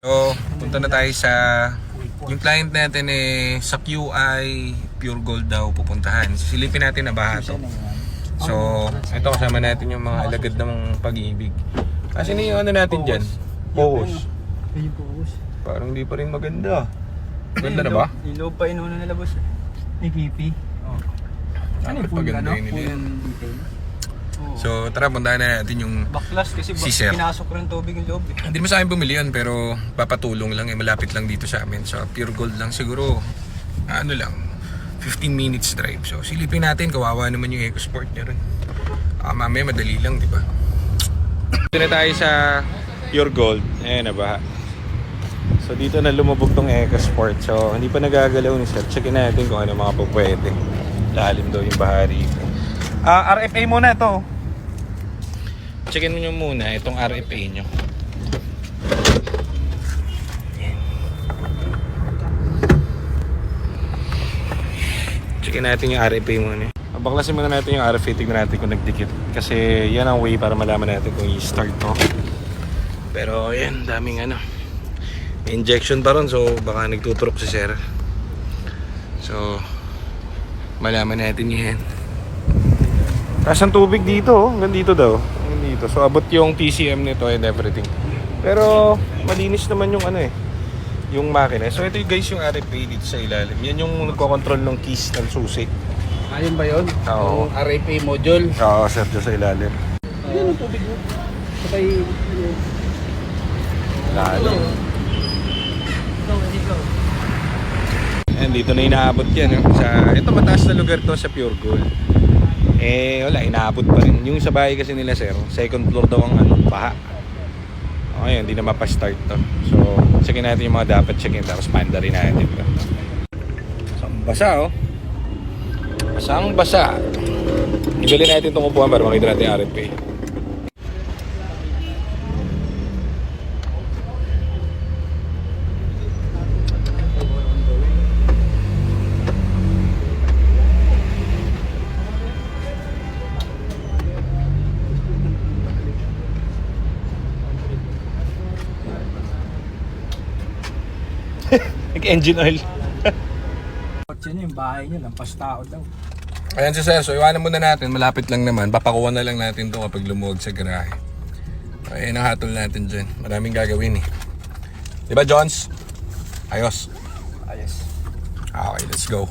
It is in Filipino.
So, punta na tayo sa yung client natin sa QI Pure Gold daw pupuntahan. Silipin natin na baha to. So, ito kasama natin yung mga alagad ng pag-ibig. Kasi yung ano natin dyan? Pose. Parang hindi pa rin maganda. Maganda na ba? Yung loob pa inuna nila boss. May pipi. Ano yung full Paganda yun nila yan. So, tara, puntahan na natin yung Backlas kasi si Sir. pinasok rin tubig yung loob. Hindi mo sa akin bumili yun, pero papatulong lang, malapit lang dito sa amin. So, Pure Gold lang siguro, ano lang, 15 minutes drive. So, silipin natin, kawawa naman yung EcoSport niya rin. Mamaya madali lang, di ba? Dito na tayo sa Pure Gold. Ayan na ba? So, dito na lumubog tong EcoSport. So, hindi pa nagagalaw ni Sir. Checkin natin kung ano mga pupwede. Lalim daw yung bahari. RFA muna to. Checkin mo nyo muna itong RFA nyo. Checkin natin yung RFA muna. Baklasin muna natin yung RFA. Tignan natin kung nagdikit. Kasi yan ang way para malaman natin kung i-start to. Pero yan, daming ano. Injection pa ron, so baka nagtuturok si Sir. So malaman natin yan. Taas ang tubig dito, hanggang dito daw. Hanggang dito. So abot yung TCM nito and everything. Pero malinis naman yung ano yung makina. So ito guys yung RFA dito sa ilalim. Yan yung nagko-control ng keys ng susi. Ayun ba yun? Oo. Yung RFA module. Oo, sir, dyan sa ilalim. Ayun ang tubig mo. Sabay Lalo. And dito na inaabot yan. Ito mataas na lugar to sa Pure Gold. Wala, inaabot pa rin. Yung sa bahay kasi nila sir, second floor daw ang baha. Okay, hindi na mapastart to. So, checkin natin yung mga dapat checkin. Tapos panda rin natin to. So, basa Basang basa. Ibili natin itong upuan para makita natin yung RFA. Engine oil. Kotse niya, yung bahay niya, lampas tao daw. Ayan si Sir, so iwanan muna natin, malapit lang naman. Papakuha na lang natin to kapag lumuwag sa garahe. Ayan ang hatol natin dyan. Maraming gagawin Diba Jones? Ayos. Ayos. Okay, let's go.